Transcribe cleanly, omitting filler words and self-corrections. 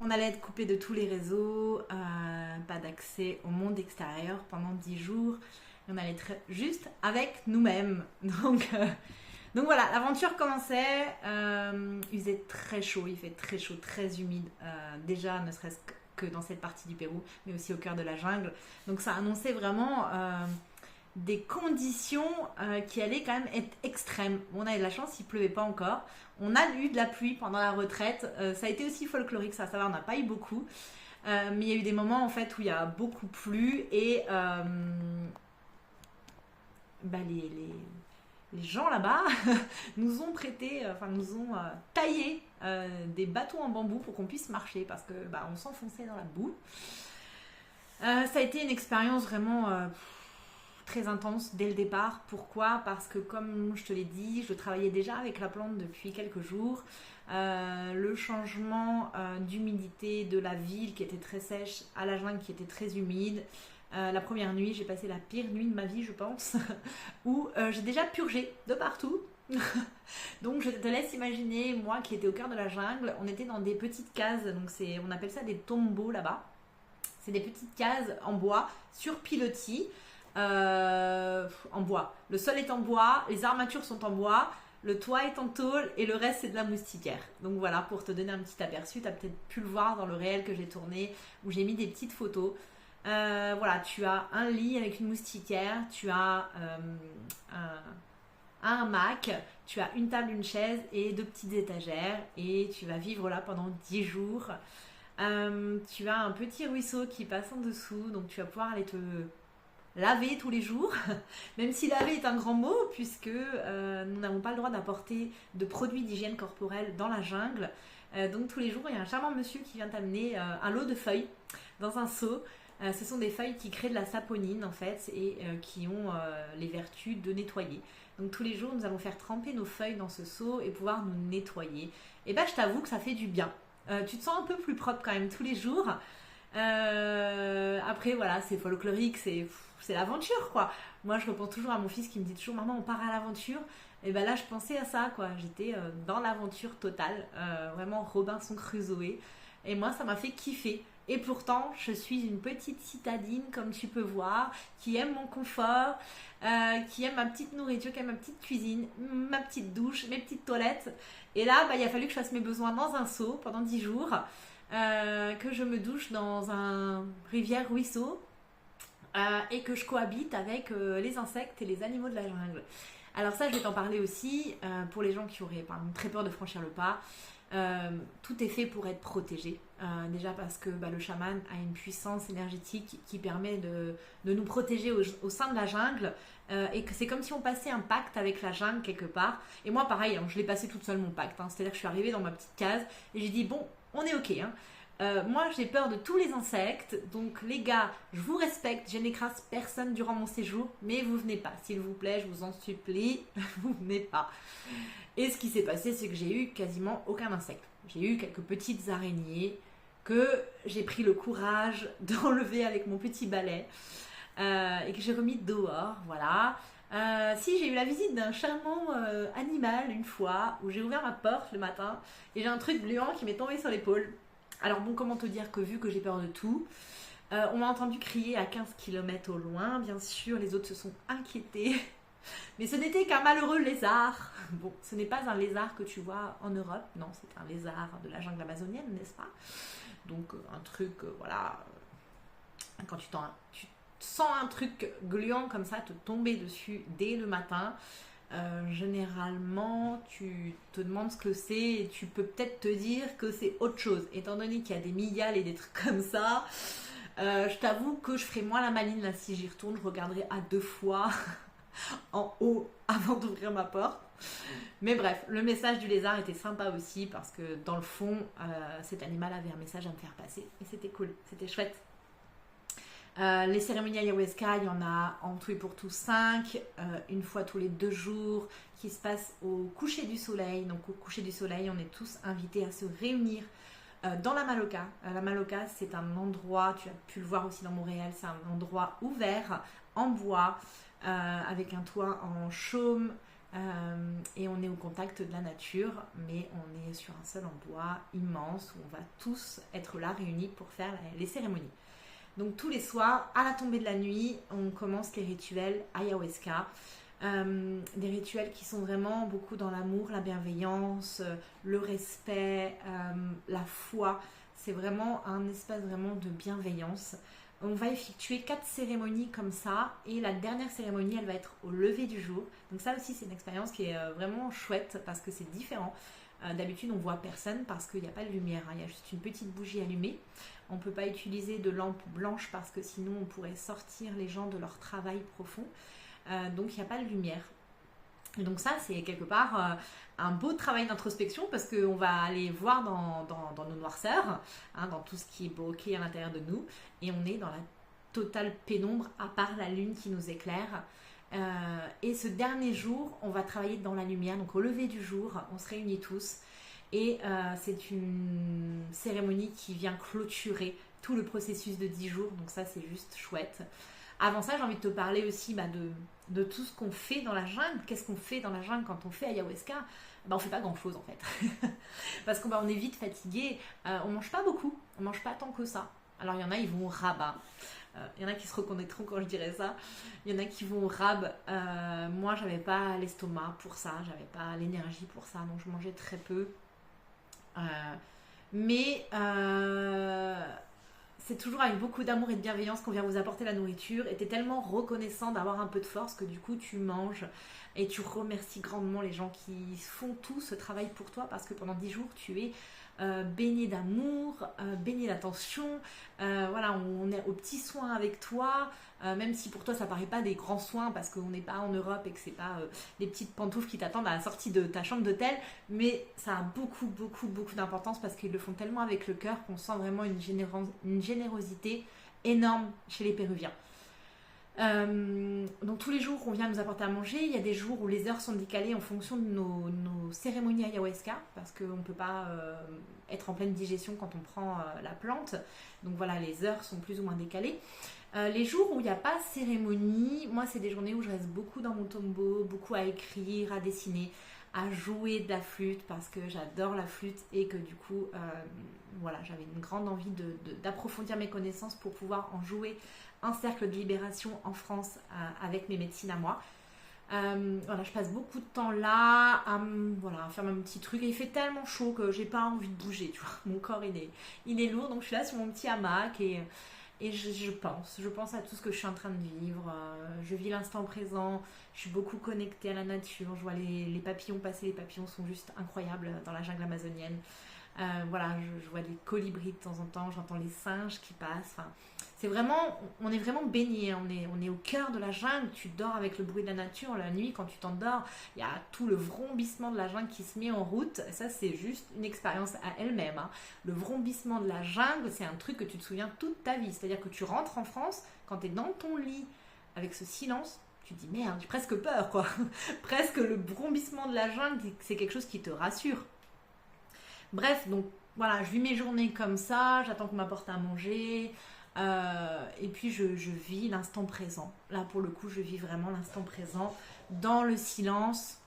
qu'on allait être coupé de tous les réseaux, pas d'accès au monde extérieur pendant 10 jours. Et on allait être juste avec nous-mêmes. Donc voilà, l'aventure commençait. Il faisait très chaud, il fait très chaud, très humide. Déjà, ne serait-ce que dans cette partie du Pérou, mais aussi au cœur de la jungle. Donc ça annonçait vraiment des conditions qui allaient quand même être extrêmes. Bon, on avait de la chance, il pleuvait pas encore. On a eu de la pluie pendant la retraite. Ça a été aussi folklorique, ça va, on n'a pas eu beaucoup. Mais il y a eu des moments en fait où il y a beaucoup plu et bah, les gens là-bas nous ont prêté, nous ont taillé des bâtons en bambou pour qu'on puisse marcher parce que bah, on s'enfonçait dans la boue. Ça a été une expérience vraiment très intense dès le départ. Pourquoi? Parce que comme je te l'ai dit, je travaillais déjà avec la plante depuis quelques jours. Le changement d'humidité de la ville qui était très sèche à la jungle qui était très humide. La première nuit, j'ai passé la pire nuit de ma vie, je pense, où j'ai déjà purgé de partout. Donc je te laisse imaginer, moi qui étais au cœur de la jungle, on était dans des petites cases, donc on appelle ça des tombos là-bas. C'est des petites cases en bois sur pilotis. En bois. Le sol est en bois, les armatures sont en bois, le toit est en tôle et le reste c'est de la moustiquaire. Donc voilà, pour te donner un petit aperçu, tu as peut-être pu le voir dans le réel que j'ai tourné où j'ai mis des petites photos. Voilà, tu as un lit avec une moustiquaire, tu as un hamac, tu as une table, une chaise et 2 petites étagères et tu vas vivre là pendant 10 jours. Tu as un petit ruisseau qui passe en dessous, donc tu vas pouvoir aller te laver tous les jours, même si laver est un grand mot, puisque nous n'avons pas le droit d'apporter de produits d'hygiène corporelle dans la jungle. Donc tous les jours, il y a un charmant monsieur qui vient t'amener un lot de feuilles dans un seau. Ce sont des feuilles qui créent de la saponine en fait et qui ont les vertus de nettoyer. Donc tous les jours, nous allons faire tremper nos feuilles dans ce seau et pouvoir nous nettoyer. Et ben je t'avoue que ça fait du bien. Tu te sens un peu plus propre quand même tous les jours. Après voilà, c'est folklorique, c'est l'aventure quoi. Moi je repense toujours à mon fils qui me dit toujours maman on part à l'aventure. Et ben là je pensais à ça quoi. J'étais dans l'aventure totale, vraiment Robinson Crusoe. Et moi ça m'a fait kiffer. Et pourtant, je suis une petite citadine, comme tu peux voir, qui aime mon confort, qui aime ma petite nourriture, qui aime ma petite cuisine, ma petite douche, mes petites toilettes. Et là, bah, il a fallu que je fasse mes besoins dans un seau pendant 10 jours, que je me douche dans un rivière-ruisseau et que je cohabite avec les insectes et les animaux de la jungle. Alors ça, je vais t'en parler aussi pour les gens qui auraient par exemple, très peur de franchir le pas. Tout est fait pour être protégé. Déjà parce que le chaman a une puissance énergétique qui permet de nous protéger au sein de la jungle et que c'est comme si on passait un pacte avec la jungle quelque part. Et moi pareil, hein, je l'ai passé toute seule mon pacte. C'est-à-dire que je suis arrivée dans ma petite case et j'ai dit bon, on est ok. Moi j'ai peur de tous les insectes, donc les gars, je vous respecte, je n'écrase personne durant mon séjour, mais vous venez pas, s'il vous plaît, je vous en supplie, vous venez pas. Et ce qui s'est passé, c'est que j'ai eu quasiment aucun insecte. J'ai eu quelques petites araignées que j'ai pris le courage d'enlever avec mon petit balai et que j'ai remis dehors, voilà. Si j'ai eu la visite d'un charmant animal une fois où j'ai ouvert ma porte le matin et j'ai un truc gluant qui m'est tombé sur l'épaule. Alors bon, comment te dire que vu que j'ai peur de tout, on m'a entendu crier à 15 km au loin, bien sûr, les autres se sont inquiétés. Mais ce n'était qu'un malheureux lézard. Bon, ce n'est pas un lézard que tu vois en Europe, non, c'est un lézard de la jungle amazonienne, n'est-ce pas? Donc un truc, voilà, quand tu sens un truc gluant comme ça te tomber dessus dès le matin, généralement tu te demandes ce que c'est et tu peux peut-être te dire que c'est autre chose. Étant donné qu'il y a des mygales et des trucs comme ça, je t'avoue que je ferai moins la maline là si j'y retourne, je regarderai à 2 fois en haut avant d'ouvrir ma porte. Mais bref, le message du lézard était sympa aussi parce que dans le fond, cet animal avait un message à me faire passer et c'était cool, c'était chouette. Les cérémonies ayahuasca, il y en a en tout et pour tout 5, une fois tous les 2 jours, qui se passe au coucher du soleil. Donc au coucher du soleil, on est tous invités à se réunir dans la Maloca. La Maloca, c'est un endroit, tu as pu le voir aussi dans Montréal, c'est un endroit ouvert en bois, avec un toit en chaume, Et on est au contact de la nature, mais on est sur un sol en bois immense où on va tous être là réunis pour faire les cérémonies. Donc tous les soirs, à la tombée de la nuit, on commence les rituels ayahuasca. Des rituels qui sont vraiment beaucoup dans l'amour, la bienveillance, le respect, la foi. C'est vraiment un espace vraiment de bienveillance. On va effectuer 4 cérémonies comme ça et la dernière cérémonie elle va être au lever du jour. Donc ça aussi c'est une expérience qui est vraiment chouette parce que c'est différent. D'habitude on voit personne parce qu'il n'y a pas de lumière, hein. Il y a juste une petite bougie allumée. On ne peut pas utiliser de lampe blanche parce que sinon on pourrait sortir les gens de leur travail profond. Donc il n'y a pas de lumière. Et donc ça c'est quelque part un beau travail d'introspection parce qu'on va aller voir dans nos noirceurs, hein, dans tout ce qui est bloqué à l'intérieur de nous et on est dans la totale pénombre à part la lune qui nous éclaire. Et ce dernier jour on va travailler dans la lumière, donc au lever du jour on se réunit tous et c'est une cérémonie qui vient clôturer tout le processus de 10 jours, donc ça c'est juste chouette. Avant ça, j'ai envie de te parler aussi de tout ce qu'on fait dans la jungle. Qu'est-ce qu'on fait dans la jungle quand on fait ayahuasca? On fait pas grand-chose en fait. Parce qu'on est vite fatigué. On mange pas beaucoup. On mange pas tant que ça. Alors il y en a, ils vont au rabat. Il y en a qui se reconnaîtront quand je dirais ça. Il y en a qui vont au rab. Moi, j'avais pas l'estomac pour ça. J'avais pas l'énergie pour ça. Donc je mangeais très peu. Mais c'est toujours avec beaucoup d'amour et de bienveillance qu'on vient vous apporter la nourriture et tu es tellement reconnaissant d'avoir un peu de force que du coup tu manges et tu remercies grandement les gens qui font tout ce travail pour toi parce que pendant 10 jours tu es baigné d'amour, baigné d'attention, voilà, on est aux petits soins avec toi, même si pour toi ça paraît pas des grands soins parce qu'on n'est pas en Europe et que c'est pas des petites pantoufles qui t'attendent à la sortie de ta chambre d'hôtel, mais ça a beaucoup d'importance parce qu'ils le font tellement avec le cœur qu'on sent vraiment une générosité énorme chez les Péruviens. Donc tous les jours on vient nous apporter à manger, il y a des jours où les heures sont décalées en fonction de nos cérémonies ayahuasca parce qu'on ne peut pas être en pleine digestion quand on prend la plante, donc voilà, les heures sont plus ou moins décalées. Les jours où il n'y a pas cérémonie, moi c'est des journées où je reste beaucoup dans mon tombeau, beaucoup à écrire, à dessiner, à jouer de la flûte parce que j'adore la flûte et que du coup voilà, j'avais une grande envie d'approfondir mes connaissances pour pouvoir en jouer un cercle de libération en France avec mes médecines à moi. Voilà, je passe beaucoup de temps là à faire mon petit truc et il fait tellement chaud que j'ai pas envie de bouger, tu vois. Mon corps il est lourd, donc je suis là sur mon petit hamac et je pense à tout ce que je suis en train de vivre. Je vis l'instant présent, je suis beaucoup connectée à la nature, je vois les papillons passer, les papillons sont juste incroyables dans la jungle amazonienne. Voilà, je vois des colibris de temps en temps, j'entends les singes qui passent. Enfin, c'est vraiment, on est vraiment baigné, on est au cœur de la jungle. Tu dors avec le bruit de la nature. La nuit, quand tu t'endors, il y a tout le vrombissement de la jungle qui se met en route. Et ça, c'est juste une expérience à elle-même, hein. Le vrombissement de la jungle, c'est un truc que tu te souviens toute ta vie. C'est-à-dire que tu rentres en France, quand tu es dans ton lit avec ce silence, tu te dis merde, j'ai presque peur, quoi. Presque le vrombissement de la jungle, c'est quelque chose qui te rassure. Bref, donc voilà, je vis mes journées comme ça, j'attends qu'on m'apporte à manger, et puis je vis l'instant présent. Là, pour le coup, je vis vraiment l'instant présent, dans le silence,